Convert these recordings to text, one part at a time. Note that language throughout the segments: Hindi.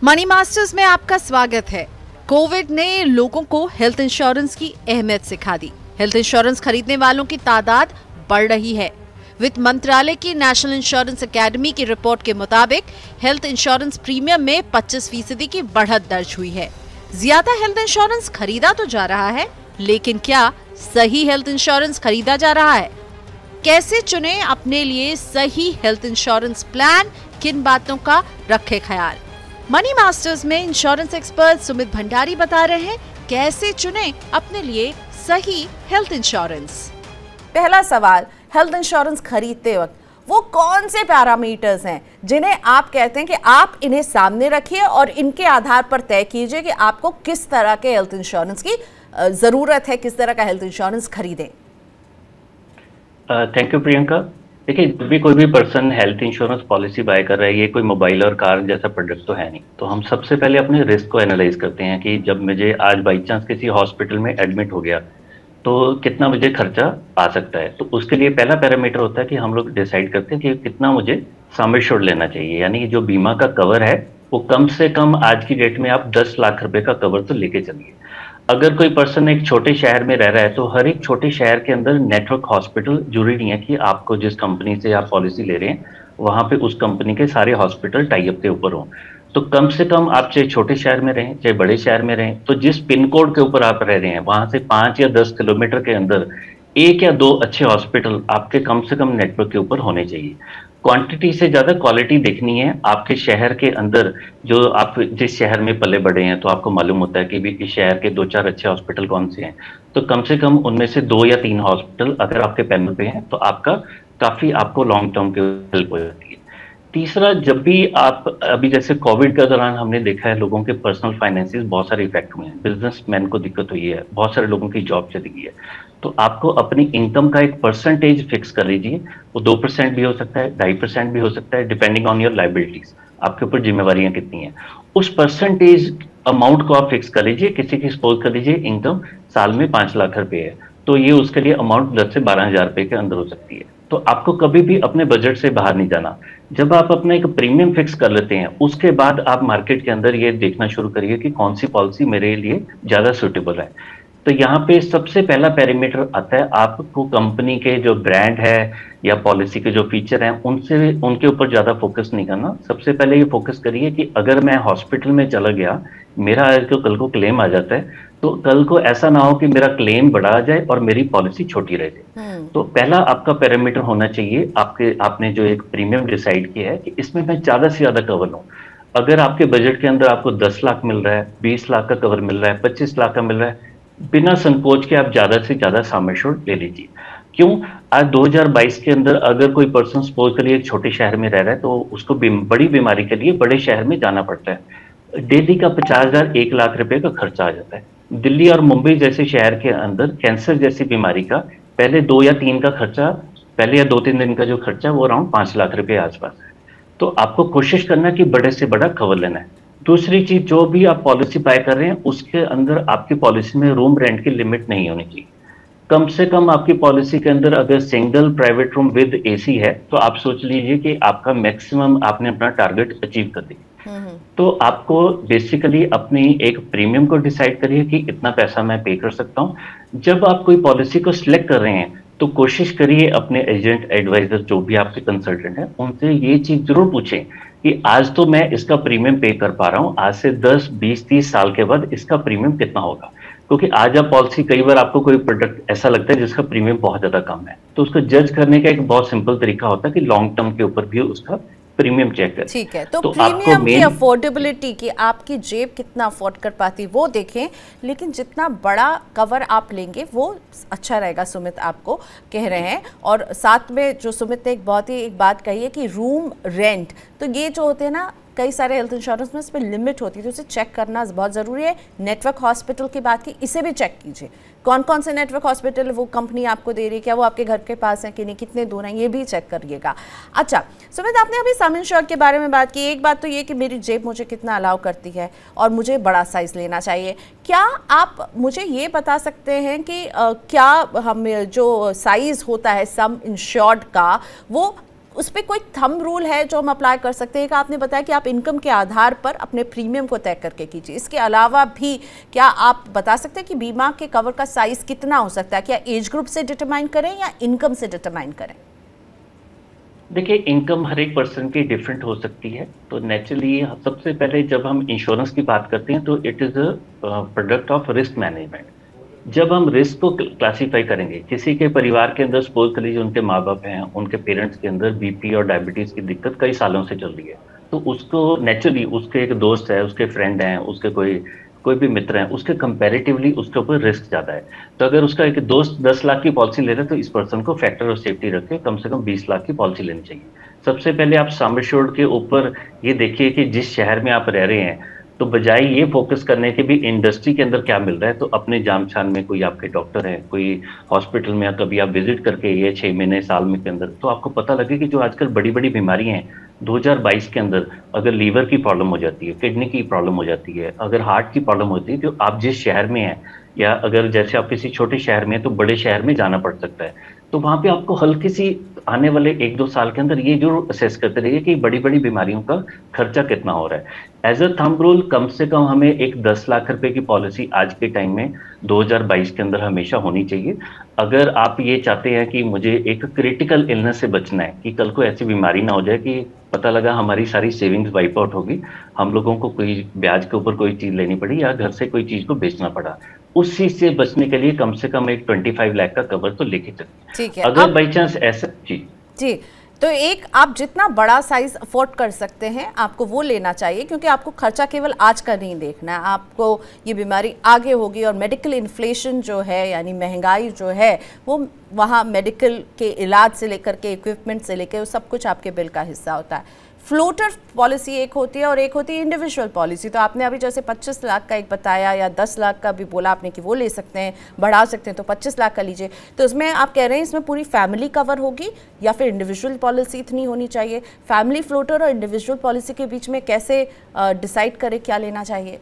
मनी मास्टर्स में आपका स्वागत है। कोविड ने लोगों को हेल्थ इंश्योरेंस की अहमियत सिखा दी। हेल्थ इंश्योरेंस खरीदने वालों की तादाद बढ़ रही है। वित्त मंत्रालय की नेशनल इंश्योरेंस एकेडमी की रिपोर्ट के मुताबिक हेल्थ इंश्योरेंस प्रीमियम में 25% की बढ़त दर्ज हुई है। ज्यादा हेल्थ इंश्योरेंस खरीदा तो जा रहा है, लेकिन क्या सही हेल्थ इंश्योरेंस खरीदा जा रहा है? कैसे चुने अपने लिए सही हेल्थ इंश्योरेंस प्लान? किन बातों का रखे ख्याल? मनी मास्टर्स में इंश्योरेंस एक्सपर्ट सुमित भंडारी बता रहे हैं कैसे चुने अपने लिए सही हेल्थ इंश्योरेंस। पहला सवाल, हेल्थ इंश्योरेंस खरीदते वक्त वो कौन से पैरामीटर्स हैं जिन्हें आप कहते हैं कि आप इन्हें सामने रखिए और इनके आधार पर तय कीजिए कि आपको किस तरह के हेल्थ इंश्योरेंस की जरूरत है, किस तरह का हेल्थ इंश्योरेंस खरीदें? Thank you Priyanka. देखिए, जब भी कोई भी person health insurance policy bye कर रहा है, ये कोई मोबाइल और कार जैसा प्रोडक्ट तो है नहीं, तो हम सबसे पहले अपने रिस्क को एनालाइज करते हैं कि जब मुझे आज बाई चांस किसी हॉस्पिटल में एडमिट हो गया तो कितना मुझे खर्चा आ सकता है। तो उसके लिए पहला पैरामीटर होता है कि हम लोग डिसाइड करते हैं कि कितना मुझे सम एश्योर्ड लेना चाहिए, यानी कि जो बीमा का कवर है वो कम से कम आज की डेट में आप 10 लाख रुपए का कवर तो लेके चलिए। अगर कोई पर्सन एक छोटे शहर में रह रहा है तो हर एक छोटे शहर के अंदर नेटवर्क हॉस्पिटल, जरूरी नहीं है कि आपको जिस कंपनी से आप पॉलिसी ले रहे हैं वहां पे उस कंपनी के सारे हॉस्पिटल टाई अप के ऊपर हों। तो कम से कम आप चाहे छोटे शहर में रहें चाहे बड़े शहर में रहें, तो जिस पिन कोड के ऊपर आप रह रहे हैं वहां से 5 या 10 किलोमीटर के अंदर 1 या 2 अच्छे हॉस्पिटल आपके कम से कम नेटवर्क के ऊपर होने चाहिए। क्वांटिटी से ज्यादा क्वालिटी देखनी है। आपके शहर के अंदर, जो आप जिस शहर में पले बड़े हैं तो आपको मालूम होता है कि भी इस शहर के 2-4 अच्छे हॉस्पिटल कौन से हैं, तो कम से कम उनमें से 2 या 3 हॉस्पिटल अगर आपके पैनल पे हैं तो आपका काफी आपको लॉन्ग टर्म के हेल्प हो जाती है। तीसरा, जब भी आप अभी जैसे कोविड के दौरान हमने देखा है लोगों के पर्सनल फाइनेंसेस बहुत सारे इफेक्ट हुए हैं, बिजनेसमैन को दिक्कत हुई है, बहुत सारे लोगों की जॉब चली गई है, तो आपको अपनी इनकम का एक परसेंटेज फिक्स कर लीजिए। वो 2% भी हो सकता है, 2.5% भी हो सकता है, डिपेंडिंग ऑन योर लाइबिलिटीज, आपके ऊपर जिम्मेवारियां कितनी हैं। उस परसेंटेज अमाउंट को आप फिक्स कर लीजिए। किसी की सपोज कर लीजिए इनकम साल में 5 लाख रुपए है, तो ये उसके लिए अमाउंट 10 से 12 हजार रुपए के अंदर हो सकती है। तो आपको कभी भी अपने बजट से बाहर नहीं जाना। जब आप अपना एक प्रीमियम फिक्स कर लेते हैं उसके बाद आप मार्केट के अंदर ये देखना शुरू करिए कि कौन सी पॉलिसी मेरे लिए ज्यादा सूटेबल है। तो यहाँ पे सबसे पहला पैरामीटर आता है, आपको कंपनी के जो ब्रांड है या पॉलिसी के जो फीचर हैं उनसे उनके ऊपर ज्यादा फोकस नहीं करना। सबसे पहले ये फोकस करिए कि अगर मैं हॉस्पिटल में चला गया, मेरा आज को कल को क्लेम आ जाता है, तो कल को ऐसा ना हो कि मेरा क्लेम बढ़ा जाए और मेरी पॉलिसी छोटी रह जाए। तो पहला आपका पैरामीटर होना चाहिए, आपने जो एक प्रीमियम डिसाइड किया है कि इसमें मैं ज्यादा से ज्यादा कवर लूं। अगर आपके बजट के अंदर आपको 10 लाख मिल रहा है, 20 लाख का कवर मिल रहा है, 25 लाख का मिल रहा है, बिना संकोच के आप ज्यादा से ज्यादा सम एश्योर्ड ले लीजिए। क्यों? आज 2022 के अंदर अगर कोई पर्सन सपोज करिए एक छोटे शहर में रह रहा है तो उसको बड़ी बीमारी के लिए बड़े शहर में जाना पड़ता है। डेली का 50,000 1 लाख रुपए का खर्चा आ जाता है। दिल्ली और मुंबई जैसे शहर के अंदर कैंसर जैसी बीमारी का पहले 2 या 3 का खर्चा, पहले या 2-3 दिन का जो खर्चा वो अराउंड 5 लाख रुपए आसपास है। तो आपको कोशिश करना कि बड़े से बड़ा कवर लेना है। दूसरी चीज, जो भी आप पॉलिसी बाय कर रहे हैं उसके अंदर आपकी पॉलिसी में रूम रेंट की लिमिट नहीं होनी चाहिए। कम से कम आपकी पॉलिसी के अंदर अगर single private room with AC है तो आप सोच लीजिए कि आपका मैक्सिमम आपने अपना टारगेट अचीव कर दिया। तो आपको बेसिकली अपनी एक प्रीमियम को डिसाइड करिए कि इतना पैसा मैं पे कर सकता हूं। जब आप कोई पॉलिसी को सिलेक्ट कर रहे हैं तो कोशिश करिए अपने एजेंट, एडवाइजर, जो भी आपके कंसल्टेंट हैं, उनसे ये चीज जरूर पूछें कि आज तो मैं इसका प्रीमियम पे कर पा रहा हूं, आज से 10, 20, 30 साल के बाद इसका प्रीमियम कितना होगा। क्योंकि आज आप पॉलिसी, कई बार आपको कोई प्रोडक्ट ऐसा लगता है जिसका प्रीमियम बहुत ज्यादा कम है, तो उसको जज करने का एक बहुत सिंपल तरीका होता है कि लॉन्ग टर्म के ऊपर भी उसका प्रीमियम चेक करें। ठीक है, तो प्रीमियम की अफोर्डेबिलिटी की, आपकी जेब कितना अफोर्ड कर पाती वो देखें, लेकिन जितना बड़ा कवर आप लेंगे वो अच्छा रहेगा, सुमित आपको कह रहे हैं। और साथ में जो सुमित ने एक बात कही है कि रूम रेंट, तो ये जो होते हैं ना कई सारे हेल्थ इंश्योरेंस में इस पर लिमिट होती है, तो उसे चेक करना बहुत ज़रूरी है। नेटवर्क हॉस्पिटल की बात की, इसे भी चेक कीजिए, कौन कौन से नेटवर्क हॉस्पिटल वो कंपनी आपको दे रही है, क्या वो आपके घर के पास है कि नहीं, कितने दूर हैं, ये भी चेक करिएगा। अच्छा सुमित, आपने अभी सम एश्योर्ड के बारे में बात की। एक बात तो ये कि मेरी जेब मुझे कितना अलाउ करती है और मुझे बड़ा साइज़ लेना चाहिए। क्या आप मुझे ये बता सकते हैं कि क्या हम जो साइज़ होता है सम एश्योर्ड का वो उस पर कोई थंब रूल है जो हम अप्लाई कर सकते हैं? कि आपने बताया कि आप इनकम के आधार पर अपने प्रीमियम को तय करके कीजिए, इसके अलावा भी क्या आप बता सकते हैं कि बीमा के कवर का साइज कितना हो सकता है? क्या एज ग्रुप से डिटरमाइन करें या इनकम से डिटरमाइन करें? देखिए, इनकम हर एक पर्सन की डिफरेंट हो सकती है, तो नेचुरली सबसे पहले जब हम इंश्योरेंस की बात करते हैं तो it is a product of risk management. जब हम रिस्क को क्लासीफाई करेंगे, किसी के परिवार के अंदर सपोज कर लीजिए उनके माँ बाप हैं, उनके पेरेंट्स के अंदर बीपी और डायबिटीज़ की दिक्कत कई सालों से चल रही है, तो उसको नेचुरली उसके एक दोस्त है, उसके फ्रेंड हैं, उसके कोई कोई भी मित्र हैं, उसके कंपैरेटिवली उसके ऊपर रिस्क ज़्यादा है। तो अगर उसका एक दोस्त 10 लाख की पॉलिसी ले रहा है तो इस पर्सन को फैक्टर ऑफ सेफ्टी रख के कम से कम 20 लाख की पॉलिसी लेनी चाहिए। सबसे पहले आप सम एश्योर्ड के ऊपर ये देखिए कि जिस शहर में आप रह रहे हैं, तो बजाय ये फोकस करने के भी इंडस्ट्री के अंदर क्या मिल रहा है, तो अपने जान पहचान में कोई आपके डॉक्टर हैं, कोई हॉस्पिटल में कभी आप विजिट करके ये 6 महीने साल में के अंदर, तो आपको पता लगे कि जो आजकल बड़ी बड़ी बीमारियां हैं 2022 के अंदर, अगर लीवर की प्रॉब्लम हो जाती है, किडनी की प्रॉब्लम हो जाती है, अगर हार्ट की प्रॉब्लम होती है, तो आप जिस शहर में हैं, या अगर जैसे आप किसी छोटे शहर में हैं तो बड़े शहर में जाना पड़ सकता है, तो वहां पे आपको हल्की सी आने वाले 1-2 साल के अंदर ये जरूर असेस करते रहिए कि बड़ी बड़ी बीमारियों का खर्चा कितना हो रहा है। एज अ थंब रूल कम से कम हमें एक 10 लाख रुपए की पॉलिसी आज के टाइम में 2022 के अंदर हमेशा होनी चाहिए। अगर आप ये चाहते हैं कि मुझे एक क्रिटिकल इलनेस से बचना है, कि कल को ऐसी बीमारी ना हो जाए कि पता लगा हमारी सारी सेविंग्स वाइप आउट होगी, हम लोगों को कोई ब्याज के ऊपर कोई चीज लेनी पड़ी या घर से कोई चीज को बेचना पड़ा, उस चीज से बचने के लिए कम से कम एक 25 लाख का कवर तो लेके चलिए। ठीक है, अगर बाई चांस ऐसा जी तो एक आप जितना बड़ा साइज अफोर्ड कर सकते हैं आपको वो लेना चाहिए, क्योंकि आपको खर्चा केवल आज का नहीं देखना है, आपको ये बीमारी आगे होगी और मेडिकल इन्फ्लेशन जो है यानी महंगाई जो है वो वहाँ मेडिकल के इलाज से लेकर के इक्विपमेंट से लेकर सब कुछ आपके बिल का हिस्सा होता है। फ्लोटर पॉलिसी एक होती है और एक होती है इंडिविजुअल पॉलिसी। तो आपने अभी जैसे 25 लाख का एक बताया या 10 लाख का भी बोला आपने कि वो ले सकते हैं, बढ़ा सकते हैं, तो 25 लाख का लीजिए। तो इसमें आप कह रहे हैं इसमें पूरी फैमिली कवर होगी या फिर इंडिविजुअल पॉलिसी इतनी होनी चाहिए? फैमिली फ्लोटर और इंडिविजुअल पॉलिसी के बीच में कैसे डिसाइड करें क्या लेना चाहिए?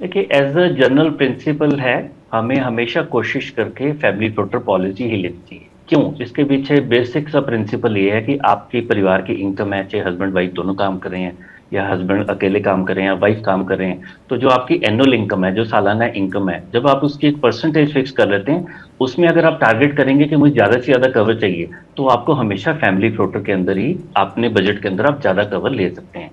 देखिए, एज अ जनरल प्रिंसिपल है, हमें हमेशा कोशिश करके फैमिली फ्लोटर पॉलिसी ही लेनी चाहिए। क्यों? इसके पीछे बेसिक सा प्रिंसिपल ये है कि आपके परिवार की इनकम है, चाहे हस्बैंड वाइफ दोनों काम कर रहे हैं या हस्बैंड अकेले काम कर रहे हैं या वाइफ काम कर रहे हैं, तो जो आपकी एनुअल इनकम है, जो सालाना इनकम है, जब आप उसकी एक परसेंटेज फिक्स कर लेते हैं, उसमें अगर आप टारगेट करेंगे कि मुझे ज़्यादा से ज़्यादा कवर चाहिए, तो आपको हमेशा फैमिली फ्लोटर के अंदर ही अपने बजट के अंदर आप ज़्यादा कवर ले सकते हैं।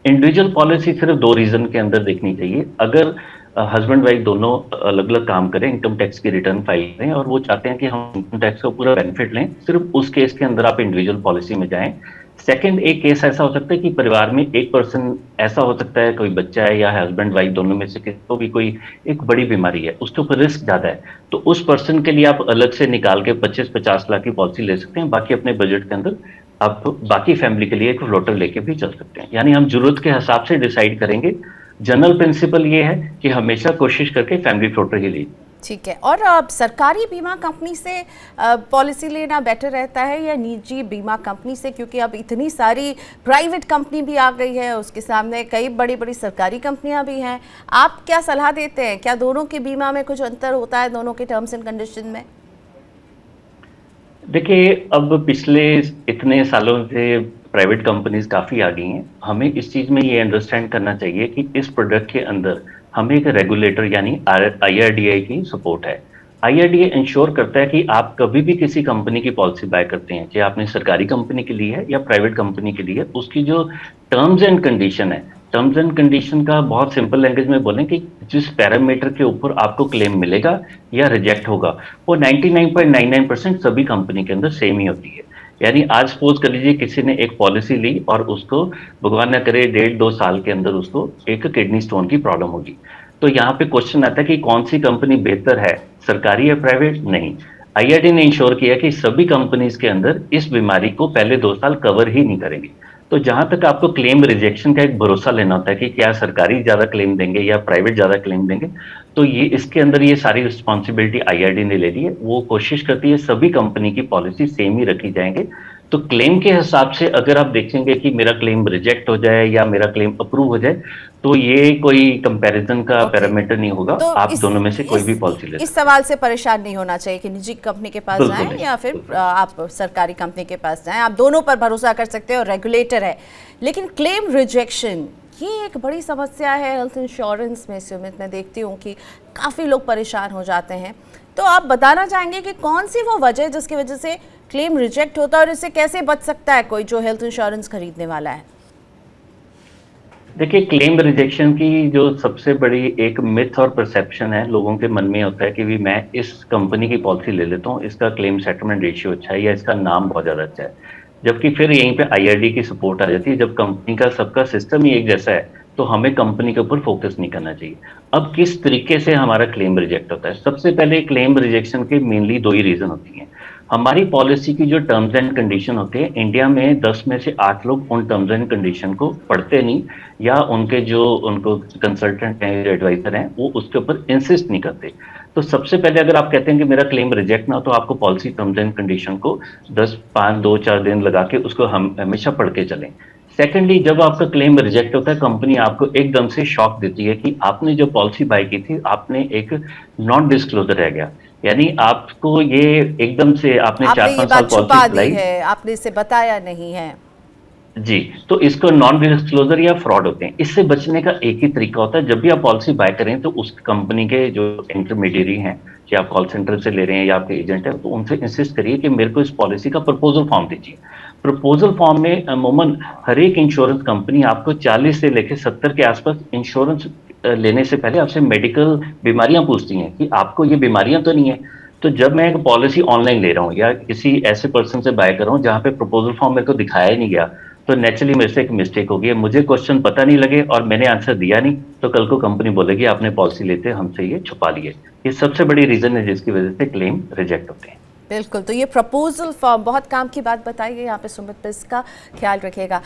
इंडिविजुअल पॉलिसी सिर्फ 2 रीज़न के अंदर देखनी चाहिए। अगर हस्बैंड वाइफ दोनों अलग अलग काम करें, इनकम टैक्स की रिटर्न फाइल करें और वो चाहते हैं कि हम इनकम टैक्स का पूरा बेनिफिट लें, सिर्फ उस केस के अंदर आप इंडिविजुअल पॉलिसी में जाएं। सेकंड, एक केस ऐसा हो सकता है कि परिवार में एक पर्सन ऐसा हो सकता है, कोई बच्चा है या हस्बैंड वाइफ दोनों में से किसी को भी कोई एक बड़ी बीमारी है, उसके ऊपर रिस्क ज्यादा है, तो उस पर्सन के लिए आप अलग से निकाल के 25-50 लाख की पॉलिसी ले सकते हैं। बाकी अपने बजट के अंदर आप बाकी फैमिली के लिए एक फ्लोटर लेके भी चल सकते हैं। यानी हम जरूरत के हिसाब से डिसाइड करेंगे। जनरल प्रिंसिपल ये है कि हमेशा कोशिश करके फैमिली फ्लोटर ही लीजिए। ठीक है। और सरकारी बीमा कंपनी से पॉलिसी लेना बेटर रहता है या निजी बीमा कंपनी से? क्योंकि अब इतनी सारी प्राइवेट कंपनी भी आ गई है, उसके सामने कई बड़ी बड़ी सरकारी कंपनियां भी हैं। आप क्या सलाह देते हैं? क्या दोनों के बीमा में कुछ अंतर होता है, दोनों के टर्म्स एंड कंडीशन में? देखिए, अब पिछले इतने सालों से प्राइवेट कंपनीज काफ़ी आ गई हैं। हमें इस चीज़ में ये अंडरस्टैंड करना चाहिए कि इस प्रोडक्ट के अंदर हमें एक रेगुलेटर यानी IRDAI की सपोर्ट है। IRDAI इंश्योर करता है कि आप कभी भी किसी कंपनी की पॉलिसी बाय करते हैं, चाहे आपने सरकारी कंपनी के लिए है या प्राइवेट कंपनी के लिए, उसकी जो टर्म्स एंड कंडीशन है, टर्म्स एंड कंडीशन का बहुत सिंपल लैंग्वेज में बोलें कि जिस पैरामीटर के ऊपर आपको क्लेम मिलेगा या रिजेक्ट होगा, वो 99.99% सभी कंपनी के अंदर सेम ही होती है। यानी आज सपोज कर लीजिए किसी ने एक पॉलिसी ली और उसको भगवान न करे 1.5-2 साल के अंदर उसको एक किडनी स्टोन की प्रॉब्लम होगी, तो यहाँ पे क्वेश्चन आता है कि कौन सी कंपनी बेहतर है, सरकारी या प्राइवेट? नहीं, IRDAI ने इंश्योर किया कि सभी कंपनीज के अंदर इस बीमारी को पहले 2 साल कवर ही नहीं करेंगे। तो जहां तक आपको क्लेम रिजेक्शन का एक भरोसा लेना होता है कि क्या सरकारी ज्यादा क्लेम देंगे या प्राइवेट ज्यादा क्लेम देंगे, तो ये इसके अंदर ये सारी रिस्पॉन्सिबिलिटी IRDAI ने ले ली है। वो कोशिश करती है सभी कंपनी की पॉलिसी सेम ही रखी जाएंगे, तो क्लेम के हिसाब से अगर आप देखेंगे कि मेरा क्लेम रिजेक्ट हो जाए या मेरा क्लेम अप्रूव हो जाए, तो ये कोई कंपैरिजन का पैरामीटर नहीं होगा। तो आप दोनों में से कोई भी पॉलिसी ले सकते हैं। इस सवाल से परेशान नहीं होना चाहिए कि निजी कंपनी के पास जाएं या फिर आप सरकारी कंपनी के पास जाएं, आप दोनों पर भरोसा कर सकते हैं और रेगुलेटर है। लेकिन क्लेम रिजेक्शन ये एक बड़ी समस्या है हेल्थ इंश्योरेंस में। सुमित, मैं देखती हूँ कि काफ़ी लोग परेशान हो जाते हैं, तो आप बताना चाहेंगे कि कौन सी वो वजह है जिसकी वजह से क्लेम रिजेक्ट होता है और इससे कैसे बच सकता है कोई जो हेल्थ इंश्योरेंस खरीदने वाला है? देखिए, क्लेम रिजेक्शन की जो सबसे बड़ी एक मिथ और परसेप्शन है लोगों के मन में होता है कि भी मैं इस कंपनी की पॉलिसी ले लेता हूँ, इसका क्लेम सेटलमेंट रेशियो अच्छा है या इसका नाम बहुत ज़्यादा अच्छा है, जबकि फिर यहीं पे IRD की सपोर्ट आ जाती है। जब कंपनी का सबका सिस्टम ही एक जैसा है तो हमें कंपनी के ऊपर फोकस नहीं करना चाहिए। अब किस तरीके से हमारा क्लेम रिजेक्ट होता है? सबसे पहले क्लेम रिजेक्शन के मेनली 2 ही रीजन होती हैं। हमारी पॉलिसी की जो टर्म्स एंड कंडीशन होते हैं, इंडिया में 10 में से 8 लोग उन टर्म्स एंड कंडीशन को पढ़ते नहीं, या उनके जो उनको कंसल्टेंट हैं, एडवाइजर हैं, वो उसके ऊपर इंसिस्ट नहीं करते। तो सबसे पहले अगर आप कहते हैं कि मेरा क्लेम रिजेक्ट ना हो, तो आपको पॉलिसी टर्म्स एंड कंडीशन को 2-4 दिन लगा के उसको हम हमेशा पढ़ के चलें। सेकेंडली, जब आपका क्लेम रिजेक्ट होता है, कंपनी आपको एकदम से शॉक देती है कि आपने जो पॉलिसी बाय की थी, आपने एक नॉन डिस्क्लोजर रह गया, यानी आपको ये एकदम से आपने 4-5 साल पॉलिसी चलाई है, आपने इसे बताया नहीं है जी, तो इसको नॉन डिस्क्लोजर या फ्रॉड होते हैं। इससे बचने का एक ही तरीका होता है, जब भी आप पॉलिसी बाय करें तो उस कंपनी के जो इंटरमीडियरी हैं, या आप कॉल सेंटर से ले रहे हैं या आपके एजेंट हैं, तो उनसे इंसिस्ट करिए कि मेरे को इस पॉलिसी का प्रपोजल फॉर्म दीजिए। प्रपोजल फॉर्म में अमूमन हर एक इंश्योरेंस कंपनी आपको 40 से लेकर 70 के आसपास इंश्योरेंस लेने से पहले आपसे मेडिकल बीमारियां पूछती हैं कि आपको ये बीमारियां तो नहीं है। तो जब मैं एक पॉलिसी ऑनलाइन ले रहा हूँ या किसी ऐसे पर्सन से बाय कर रहा हूँ जहाँ पे प्रपोजल फॉर्म मेरे को दिखाया ही नहीं गया, तो नेचुरली मेरे से एक मिस्टेक होगी, मुझे क्वेश्चन पता नहीं लगे और मैंने आंसर दिया नहीं, तो कल को कंपनी बोलेगी आपने पॉलिसी लेते हमसे ये छुपा लिए। ये सबसे बड़ी रीजन है जिसकी वजह से क्लेम रिजेक्ट होते हैं। बिल्कुल, तो ये प्रपोजल फॉर्म बहुत काम की बात बताई गई यहाँ पे सुमित, पे इसका ख्याल रखिएगा।